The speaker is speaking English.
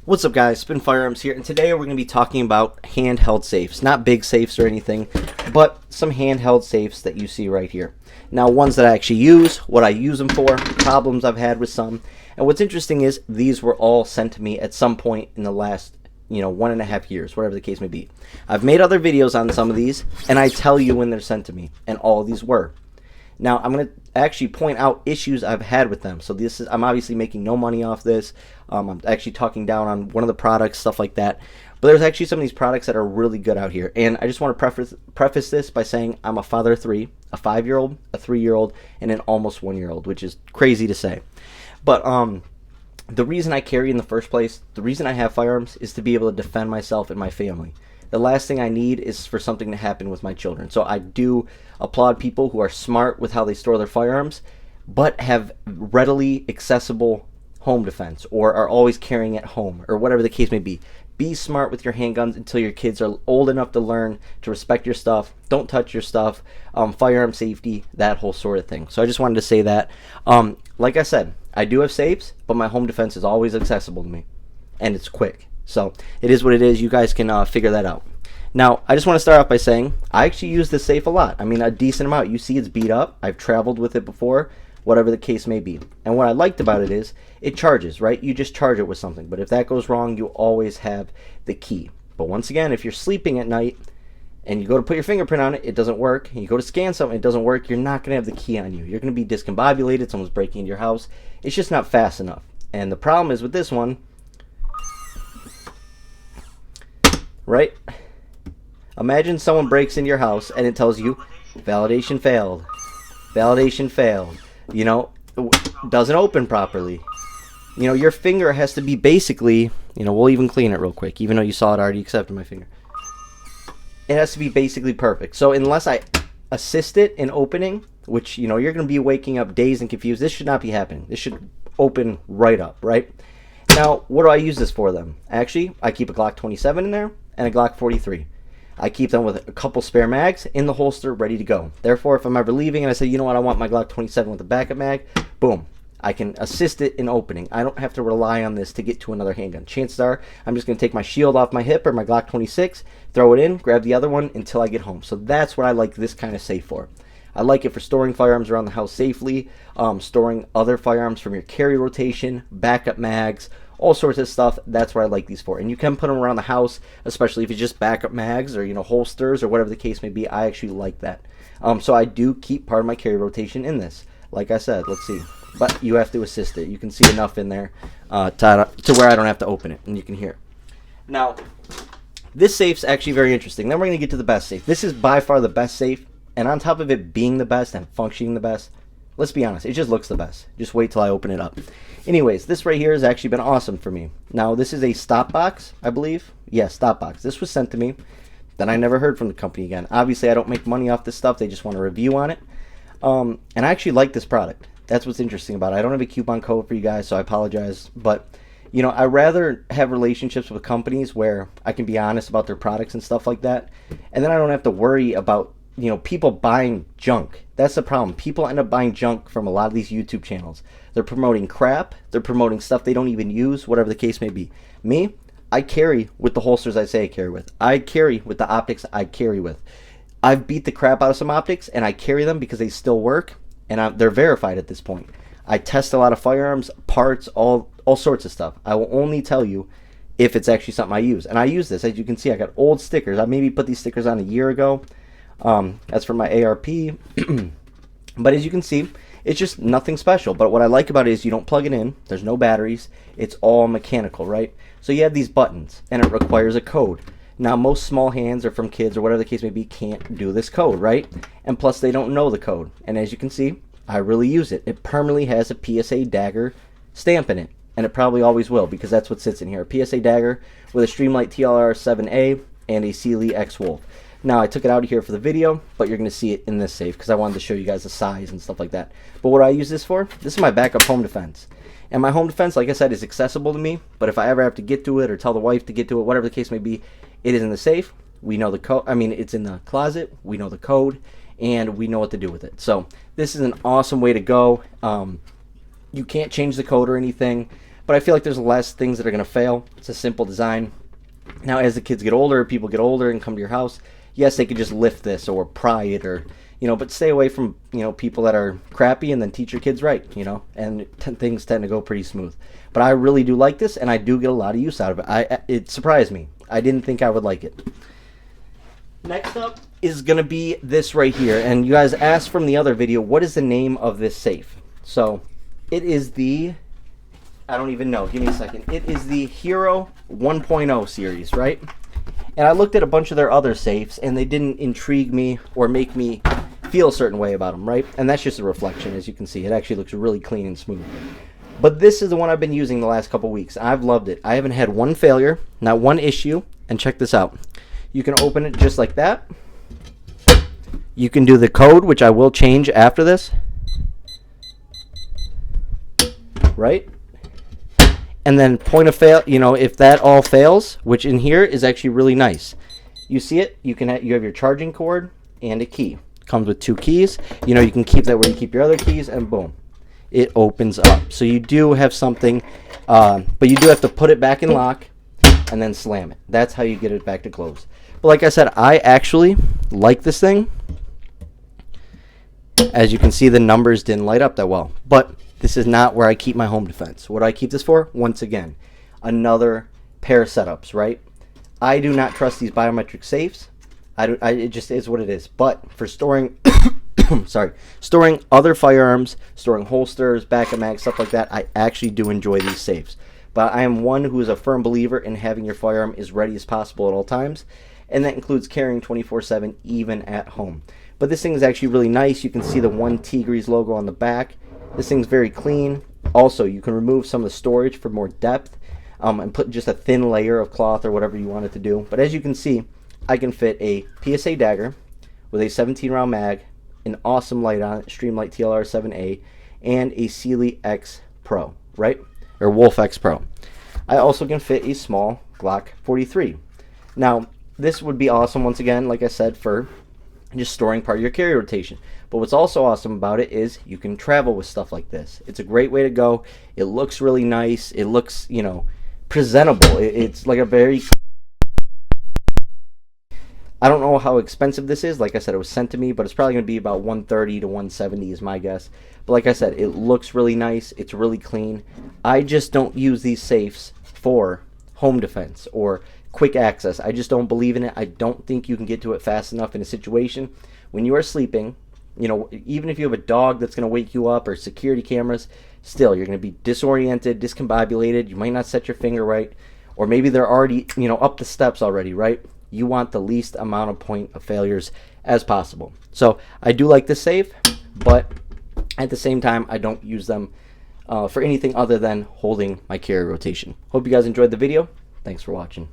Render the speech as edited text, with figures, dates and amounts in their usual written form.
What's up, guys? Spin Firearms here, and today we're going to be talking about handheld safes. Not big safes or anything, but some handheld safes that you see right here. Now, ones that I actually use, what I use them for, problems I've had with some, and what's interesting is these were all sent to me at some point in the last, 1.5 years, whatever the case may be. I've made other videos on some of these, and I tell you when they're sent to me, and all of these were. Now, I'm going to actually point out issues I've had with them. So I'm obviously making no money off this. I'm actually talking down on one of the products, stuff like that. But there's actually some of these products that are really good out here. And I just want to preface this by saying I'm a father of three, a 5-year-old, a 3-year-old, and an almost 1-year-old, which is crazy to say. But the reason I carry in the first place, the reason I have firearms is to be able to defend myself and my family. The last thing I need is for something to happen with my children. So I do applaud people who are smart with how they store their firearms, but have readily accessible home defense, or are always carrying at home, or whatever the case may be. Be smart with your handguns until your kids are old enough to learn to respect your stuff. Don't touch your stuff. Firearm safety, that whole sort of thing. So I just wanted to say that. Like I said, I do have safes, but my home defense is always accessible to me, and it's quick. So it is what it is. You guys can figure that out. Now, I just want to start off by saying I actually use this safe a lot. I mean, a decent amount. You see it's beat up. I've traveled with it before, whatever the case may be. And what I liked about it is it charges, right? You just charge it with something. But if that goes wrong, you always have the key. But once again, if you're sleeping at night and you go to put your fingerprint on it, it doesn't work. And you go to scan something, it doesn't work. You're not going to have the key on you. You're going to be discombobulated. Someone's breaking into your house. It's just not fast enough. And the problem is with this one, right? Imagine someone breaks into your house and it tells you validation failed. Validation failed. Doesn't open properly. Your finger has to be basically, we'll even clean it real quick, even though you saw it already accepted my finger. It has to be basically perfect. So unless I assist it in opening, which, you're going to be waking up dazed and confused, this should not be happening. This should open right up, right? Now, what do I use this for then? Actually, I keep a Glock 27 in there and a Glock 43. I keep them with a couple spare mags in the holster ready to go. Therefore, if I'm ever leaving and I say, you know what, I want my Glock 27 with a backup mag, boom, I can assist it in opening. I don't have to rely on this to get to another handgun. Chances are, I'm just going to take my shield off my hip or my Glock 26, throw it in, grab the other one until I get home. So that's what I like this kind of safe for. I like it for storing firearms around the house safely, storing other firearms from your carry rotation, backup mags, all sorts of stuff. That's what I like these for. And you can put them around the house, especially if it's just backup mags or, holsters or whatever the case may be. I actually like that. So I do keep part of my carry rotation in this. Like I said, let's see. But you have to assist it. You can see enough in there to where I don't have to open it, and you can hear it. Now, this safe's actually very interesting. Then we're going to get to the best safe. This is by far the best safe. And on top of it being the best and functioning the best, let's be honest, it just looks the best. Just wait till I open it up. Anyways, this right here has actually been awesome for me. Now, this is a stop box, I believe. Yeah, stop box. This was sent to me. Then I never heard from the company again. Obviously, I don't make money off this stuff. They just want a review on it. And I actually like this product. That's what's interesting about it. I don't have a coupon code for you guys, so I apologize. But, I rather have relationships with companies where I can be honest about their products and stuff like that. And then I don't have to worry about people buying junk. That's the problem. People end up buying junk from a lot of these YouTube channels. They're promoting crap. They're promoting stuff they don't even use, whatever the case may be. Me, I carry with the holsters I say I carry with. I carry with the optics I carry with. I've beat the crap out of some optics, and I carry them because they still work, and they're verified at this point. I test a lot of firearms, parts, all sorts of stuff. I will only tell you if it's actually something I use. And I use this. As you can see, I got old stickers. I maybe put these stickers on a year ago. That's for my ARP. But as you can see, it's just nothing special. But what I like about it is you don't plug it in. There's no batteries. It's all mechanical, right? So you have these buttons, and it requires a code. Now, most small hands or from kids or whatever the case may be can't do this code, right? And plus, they don't know the code. And as you can see, I really use it. It permanently has a PSA dagger stamp in it. And it probably always will, because that's what sits in here. A PSA dagger with a Streamlight TLR 7A and a Sealy X Wolf. Now, I took it out of here for the video, but you're going to see it in this safe because I wanted to show you guys the size and stuff like that. But what do I use this for? This is my backup home defense. And my home defense, like I said, is accessible to me. But if I ever have to get to it or tell the wife to get to it, whatever the case may be, it is in the safe. We know the code. I mean, it's in the closet. We know the code. And we know what to do with it. So this is an awesome way to go. You can't change the code or anything. but I feel like there's less things that are going to fail. It's a simple design. Now, as the kids get older, people get older and come to your house, yes, they could just lift this or pry it, or, you know, but stay away from, you know, people that are crappy, and then teach your kids right, you know, and things tend to go pretty smooth. But I really do like this, and I do get a lot of use out of it. It surprised me. I didn't think I would like it. Next up is going to be this right here, and you guys asked from the other video, what is the name of this safe? So it is the, I don't even know, give me a second. It is the Hero 1.0 series, right? And I looked at a bunch of their other safes, and they didn't intrigue me or make me feel a certain way about them, right? And that's just a reflection, as you can see. It actually looks really clean and smooth. But this is the one I've been using the last couple weeks. I've loved it. I haven't had one failure, not one issue. And check this out. You can open it just like that. You can do the code, which I will change after this. Right? And then point of fail, you know, if that all fails, which in here is actually really nice. You see it? You have your charging cord and a key. Comes with 2 keys. You know, you can keep that where you keep your other keys, and boom, it opens up. So you do have something, but you do have to put it back in lock and then slam it. That's how you get it back to close. But like I said, I actually like this thing. As you can see, the numbers didn't light up that well, but this is not where I keep my home defense. What do I keep this for? Once again, another pair of setups, right? I do not trust these biometric safes. It just is what it is. But for storing, storing other firearms, storing holsters, backup mags, stuff like that, I actually do enjoy these safes. But I am one who is a firm believer in having your firearm as ready as possible at all times, and that includes carrying 24/7 even at home. But this thing is actually really nice. You can see the 1Tigres logo on the back. This thing's very clean. Also, you can remove some of the storage for more depth, and put just a thin layer of cloth or whatever you want it to do. But as you can see, I can fit a PSA dagger with a 17-round mag, an awesome light on it, Streamlight TLR 7A, and a Sealy X Pro, right? Or Wolf X Pro. I also can fit a small Glock 43. Now, this would be awesome, once again, like I said, for just storing part of your carry rotation. But what's also awesome about it is you can travel with stuff like this. It's a great way to go. It looks really nice. It looks, you know, presentable. It's like a very... I don't know how expensive this is. Like I said, it was sent to me, but it's probably going to be about $130 to $170 is my guess. But like I said, it looks really nice. It's really clean. I just don't use these safes for home defense or quick access. I just don't believe in it. I don't think you can get to it fast enough in a situation when you are sleeping. You know, even if you have a dog that's going to wake you up or security cameras, still you're going to be disoriented, discombobulated. You might not set your finger right, or maybe they're already, you know, up the steps already, right? You want the least amount of point of failures as possible. So I do like this safe, but at the same time, I don't use them for anything other than holding my carry rotation. Hope you guys enjoyed the video. Thanks for watching.